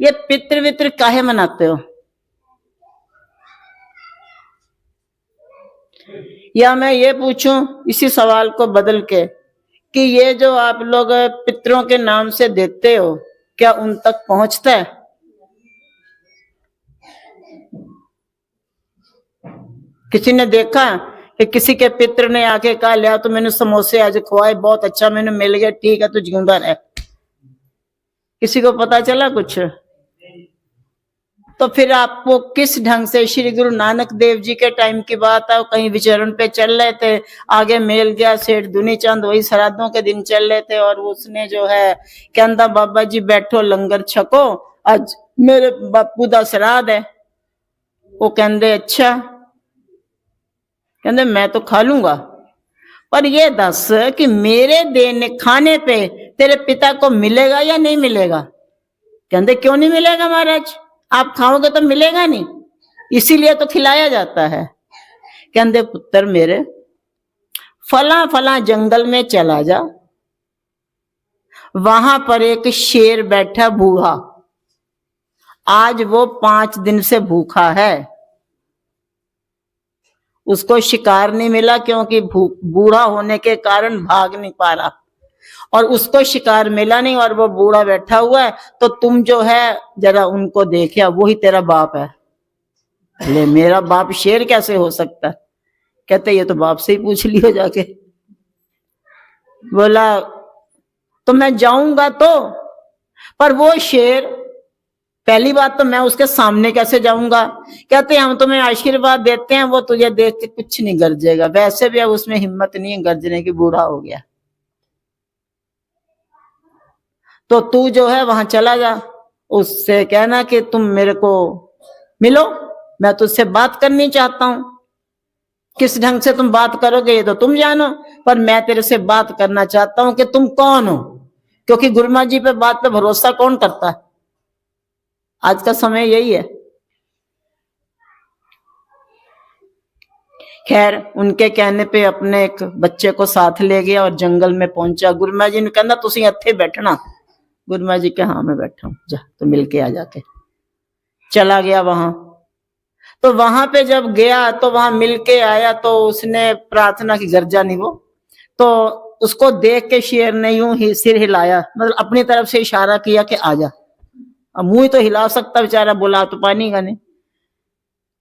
ये पितृ वित्र काहे मनाते हो? या मैं ये पूछूं इसी सवाल को बदल के कि ये जो आप लोग पितरों के नाम से देते हो, क्या उन तक पहुंचता है? किसी ने देखा कि किसी के पितर ने आके कहा लिया तो मैंने समोसे आज खुआए, बहुत अच्छा मैंने मिल गया, ठीक है तू जिंदा रह? किसी को पता चला कुछ? तो फिर आपको किस ढंग से, श्री गुरु नानक देव जी के टाइम की बात है, कहीं विचरण पे चल रहे थे, आगे मिल गया सेठ दुनी चंद, वही श्राद्धों के दिन चल रहे थे, और उसने जो है कहता बाबा जी बैठो लंगर छको, आज मेरे बापू दा श्राद्ध है। वो कहते अच्छा, कहते मैं तो खा लूंगा, पर ये दस कि मेरे देने खाने पे तेरे पिता को मिलेगा या नहीं मिलेगा? कहते क्यों नहीं मिलेगा महाराज, आप खाओगे तो मिलेगा नहीं, इसीलिए तो खिलाया जाता है। कहते पुत्र मेरे फला फला जंगल में चला जा, वहां पर एक शेर बैठा बूढ़ा, आज वो 5 दिन से भूखा है, उसको शिकार नहीं मिला क्योंकि बूढ़ा होने के कारण भाग नहीं पा रहा, और उसको शिकार मिला नहीं और वो बूढ़ा बैठा हुआ है, तो तुम जो है जरा उनको देखिया, वही तेरा बाप है। अरे मेरा बाप शेर कैसे हो सकता है? कहते ये तो बाप से ही पूछ लियो जाके। बोला तो मैं जाऊंगा तो, पर वो शेर, पहली बात तो मैं उसके सामने कैसे जाऊंगा? कहते हम तुम्हें आशीर्वाद देते हैं, वो तुझे देख के कुछ नहीं गरजेगा, वैसे भी अब उसमें हिम्मत नहीं है गरजने की, बूढ़ा हो गया। तो तू जो है वहां चला जा, उससे कहना कि तुम मेरे को मिलो, मैं तुझसे बात करनी चाहता हूं। किस ढंग से तुम बात करोगे ये तो तुम जानो, पर मैं तेरे से बात करना चाहता हूं कि तुम कौन हो, क्योंकि गुरुमा जी पे बात पे भरोसा कौन करता है? आज का समय यही है। खैर उनके कहने पे अपने एक बच्चे को साथ ले गया और जंगल में पहुंचा। गुरुमा जी ने कहना तुसी इत्थे बैठना। गुरुमा जी के हाँ मैं बैठा हूं, जा तो मिलके आ जाके। चला गया वहां, तो वहां पे जब गया तो वहां मिलके आया, तो उसने प्रार्थना की, गर्जा नहीं वो, तो उसको देख के शेर ने यूं ही सिर हिलाया, मतलब अपनी तरफ से इशारा किया कि आजा। अब मुंह तो हिला सकता बेचारा, बुला तो पानी का नहीं।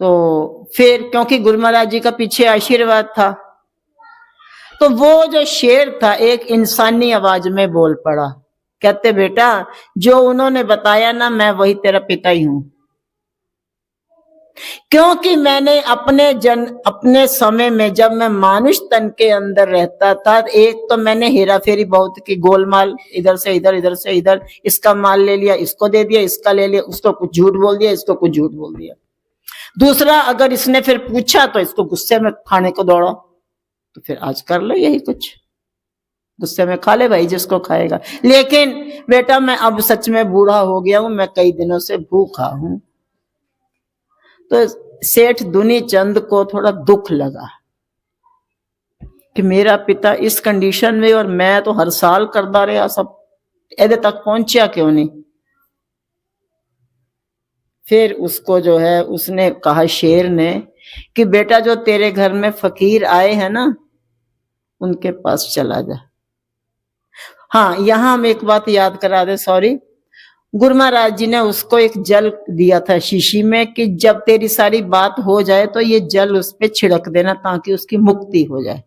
तो फिर क्योंकि गुरु महाराज जी का पीछे आशीर्वाद था, तो वो जो शेर था एक इंसानी आवाज में बोल पड़ा, कहते बेटा जो उन्होंने बताया ना, मैं वही तेरा पिता ही हूं, क्योंकि मैंने अपने समय में जब मैं मानुष तन के अंदर रहता था, एक तो मैंने हेरा फेरी बहुत की, गोलमाल, इधर से इधर, इधर से इधर, इसका माल ले लिया, इसको दे दिया, इसका ले लिया, उसको कुछ झूठ बोल दिया, इसको कुछ झूठ बोल दिया। दूसरा, अगर इसने फिर पूछा तो इसको गुस्से में खाने को दौड़ा, तो फिर आज कर लो यही कुछ, गुस्से में खा ले भाई जिसको खाएगा। लेकिन बेटा मैं अब सच में बूढ़ा हो गया हूं, मैं कई दिनों से भूखा हूं। तो सेठ दुनी चंद को थोड़ा दुख लगा कि मेरा पिता इस कंडीशन में, और मैं तो हर साल करता रहा सब, एदे तक पहुंचा क्यों नहीं? फिर उसको जो है उसने कहा शेर ने कि बेटा जो तेरे घर में फकीर आए हैं ना, उनके पास चला जा। हाँ यहां हम एक बात याद करा दे, सॉरी, गुरु महाराज जी ने उसको एक जल दिया था शीशी में कि जब तेरी सारी बात हो जाए तो ये जल उस पे छिड़क देना ताकि उसकी मुक्ति हो जाए।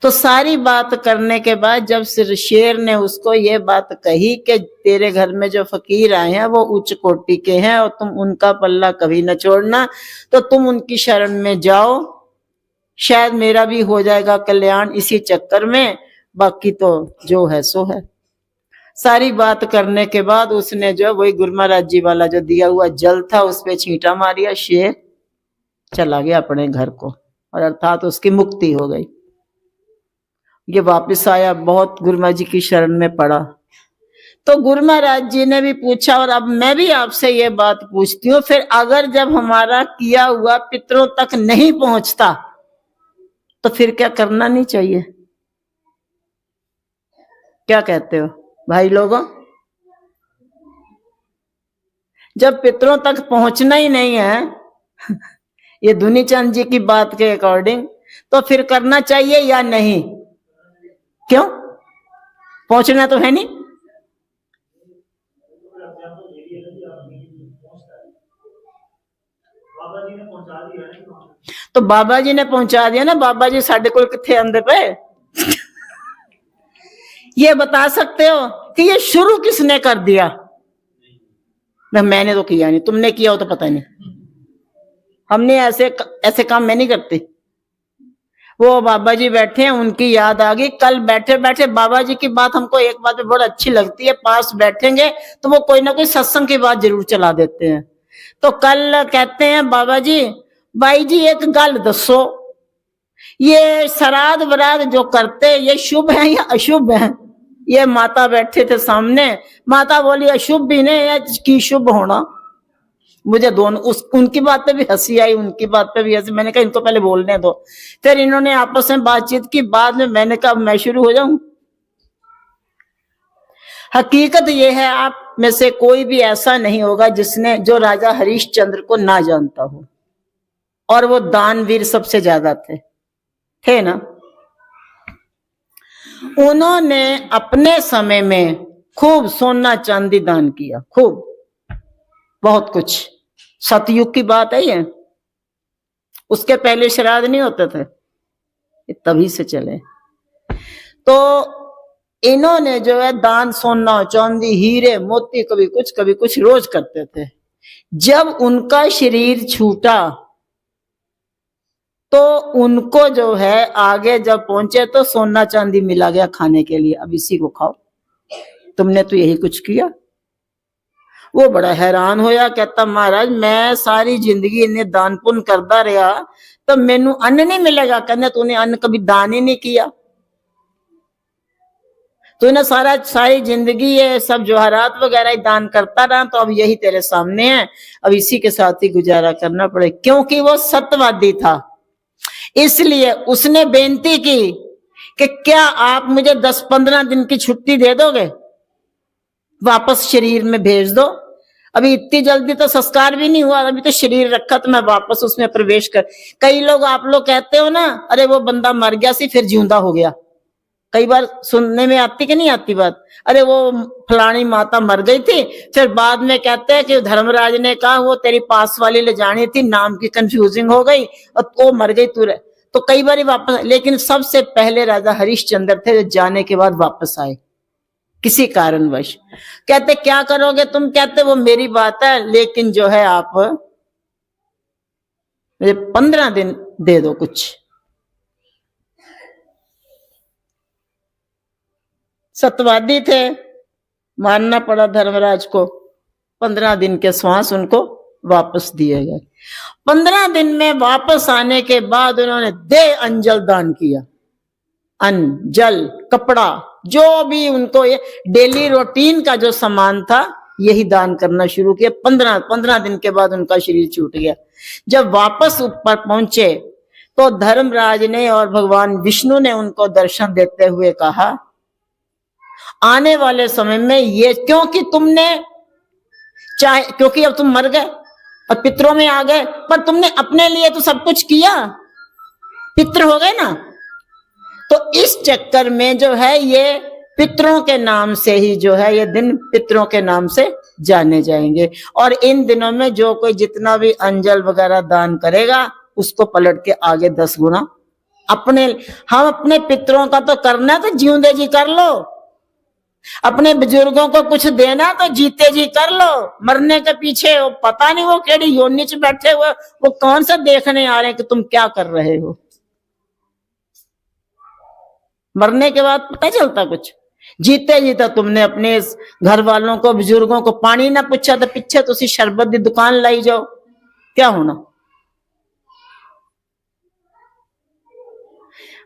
तो सारी बात करने के बाद जब शेर ने उसको ये बात कही कि तेरे घर में जो फकीर आए हैं वो उच्च कोटि के हैं और तुम उनका पल्ला कभी न छोड़ना, तो तुम उनकी शरण में जाओ, शायद मेरा भी हो जाएगा कल्याण इसी चक्कर में, बाकी तो जो है सो है। सारी बात करने के बाद उसने जो वही गुरु महाराज जी वाला जो दिया हुआ जल था उस पे छींटा मारिया, शेर चला गया अपने घर को, और अर्थात उसकी मुक्ति हो गई। ये वापस आया, बहुत गुरु महाराज जी की शरण में पड़ा। तो गुरु महाराज जी ने भी पूछा, और अब मैं भी आपसे ये बात पूछती हूँ, फिर अगर जब हमारा किया हुआ पितरों तक नहीं पहुंचता तो फिर क्या करना नहीं चाहिए? क्या कहते हो भाई लोगों? जब पितरों तक पहुंचना ही नहीं है ये दुनीचंद जी की बात के अकॉर्डिंग, तो फिर करना चाहिए या नहीं? क्यों? पहुंचना तो है नहीं। तो बाबा जी ने पहुंचा दिया ना। बाबा जी साढ़े को कितने अंदर पे ये बता सकते हो कि ये शुरू किसने कर दिया? ना मैंने तो किया नहीं, तुमने किया हो तो पता नहीं। हमने ऐसे काम मैं नहीं करती। वो बाबा जी बैठे हैं, उनकी याद आ गई। कल बैठे बैठे बाबा जी की बात हमको एक बात में बहुत अच्छी लगती है, पास बैठेंगे तो वो कोई ना कोई सत्संग की बात जरूर चला देते हैं। तो कल कहते हैं बाबा जी, भाई जी एक गल दसो, ये श्राद्ध वराद जो करते ये शुभ है या अशुभ है? ये माता बैठे थे सामने, माता बोली अशुभ भी नहीं है कि शुभ होना। मुझे दोनों उनकी बात पे भी हंसी आई, उनकी बात पे भी हंसी। मैंने कहा इनको पहले बोलने दो। फिर इन्होंने आपस में बातचीत की, बाद में मैंने कहा मैं शुरू हो जाऊं। हकीकत यह है, आप में से कोई भी ऐसा नहीं होगा जो राजा हरिश्चंद्र को ना जानता हो। और वो दानवीर सबसे ज्यादा थे ना। उन्होंने अपने समय में खूब सोना चांदी दान किया, खूब, बहुत कुछ। सतयुग की बात है ये, उसके पहले श्राद्ध नहीं होते थे, तभी से चले। तो इन्होंने जो है दान सोना चांदी हीरे मोती कभी कुछ रोज करते थे। जब उनका शरीर छूटा तो उनको जो है आगे जब पहुंचे तो सोना चांदी मिला गया खाने के लिए, अब इसी को खाओ, तुमने तो यही कुछ किया। वो बड़ा हैरान होया, कहता महाराज मैं सारी जिंदगी इन्हें दान पुण्य करता रहा तो मैनू अन्न नहीं मिलेगा? कहने तूने अन्न कभी दान ही नहीं किया, तूने सारी जिंदगी ये सब जवाहरात वगैरह ही दान करता रहा, तो अब यही तेरे सामने है, अब इसी के साथ ही गुजारा करना पड़े। क्योंकि वो सत्यवादी था, इसलिए उसने बेनती की कि क्या आप मुझे 10-15 दिन की छुट्टी दे दोगे, वापस शरीर में भेज दो। अभी इतनी जल्दी तो संस्कार भी नहीं हुआ, अभी तो शरीर रखा तो मैं वापस उसमें प्रवेश कर। कई लोग, आप लोग कहते हो ना, अरे वो बंदा मर गया सी फिर जिंदा हो गया। कई बार सुनने में आती कि नहीं आती बात, अरे वो फलानी माता मर गई थी, फिर बाद में कहते हैं कि धर्मराज ने कहा वो तेरी पास वाली ले जानी थी, नाम की कंफ्यूजिंग हो गई और वो मर गई तू। तो कई बार वापस, लेकिन सबसे पहले राजा हरिश्चंद्र थे जो जाने के बाद वापस आए किसी कारणवश। कहते क्या करोगे तुम? कहते वो मेरी बात है, लेकिन जो है आप मुझे 15 दिन दे दो कुछ। सत्यवादी थे, मानना पड़ा धर्मराज को। 15 दिन के श्वास उनको वापस दिए गए। 15 दिन में वापस आने के बाद उन्होंने दे अंजल दान किया, अन्न जल कपड़ा जो भी उनको ये डेली रूटीन का जो सामान था यही दान करना शुरू किया। 15 दिन के बाद उनका शरीर छूट गया। जब वापस ऊपर पहुंचे तो धर्मराज ने और भगवान विष्णु ने उनको दर्शन देते हुए कहा, आने वाले समय में ये, क्योंकि तुमने चाहे, क्योंकि अब तुम मर गए और पितरों में आ गए, पर तुमने अपने लिए तो सब कुछ किया, पितृ हो गए ना, तो इस चक्कर में जो है ये पितरों के नाम से ही जो है ये दिन पितरों के नाम से जाने जाएंगे। और इन दिनों में जो कोई जितना भी अंजल वगैरह दान करेगा उसको पलट के आगे 10 गुना हम अपने पितरों का तो करना, तो जीवते जी कर लो। अपने बुजुर्गों को कुछ देना तो जीते जी कर लो। मरने के पीछे वो पता नहीं वो केड़ी योनि च बैठे हुए, वो कौन सा देखने आ रहे हैं कि तुम क्या कर रहे हो। मरने के बाद पता चलता कुछ। जीते जीता तुमने अपने घर वालों को, बुजुर्गों को पानी ना पूछा तो पीछे तुसी शरबत की दुकान लाई जाओ, क्या होना।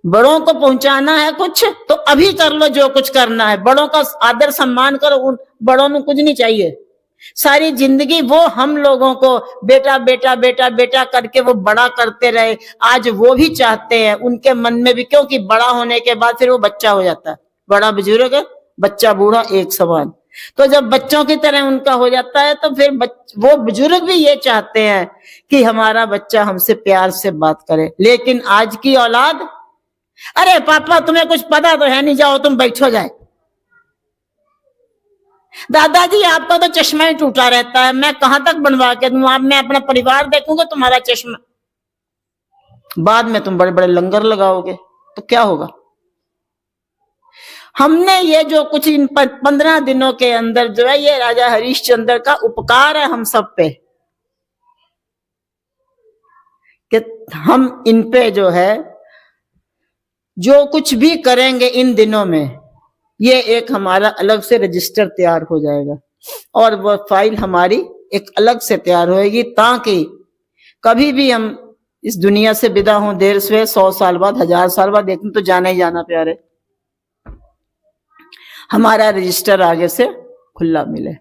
बड़ों को पहुंचाना है कुछ तो अभी कर लो, जो कुछ करना है। बड़ों का आदर सम्मान करो, उन बड़ों को कुछ नहीं चाहिए। सारी जिंदगी वो हम लोगों को बेटा बेटा बेटा बेटा करके वो बड़ा करते रहे। आज वो भी चाहते हैं उनके मन में भी, क्योंकि बड़ा होने के बाद फिर वो बच्चा हो जाता है। बड़ा बुजुर्ग, बच्चा बूढ़ा एक समान। तो जब बच्चों की तरह उनका हो जाता है तो फिर वो बुजुर्ग भी ये चाहते हैं कि हमारा बच्चा हमसे प्यार से बात करे। लेकिन आज की औलाद, अरे पापा तुम्हें कुछ पता तो है नहीं, जाओ तुम बैठो जाए। दादाजी आपका तो चश्मा ही टूटा रहता है, मैं कहां तक बनवा के दूं, आप मैं अपना परिवार देखूंगा, तुम्हारा चश्मा, बाद में तुम बड़े बड़े लंगर लगाओगे तो क्या होगा। हमने ये जो कुछ इन 15 दिनों के अंदर जो है, ये राजा हरिश्चंद्र का उपकार है हम सब पे, कि हम इन पे जो है जो कुछ भी करेंगे इन दिनों में, ये एक हमारा अलग से रजिस्टर तैयार हो जाएगा और वह फाइल हमारी एक अलग से तैयार होएगी, ताकि कभी भी हम इस दुनिया से विदा हों, देर से 100 साल बाद, 1000 साल बाद, देखने तो जाना ही जाना प्यारे, हमारा रजिस्टर आगे से खुला मिले।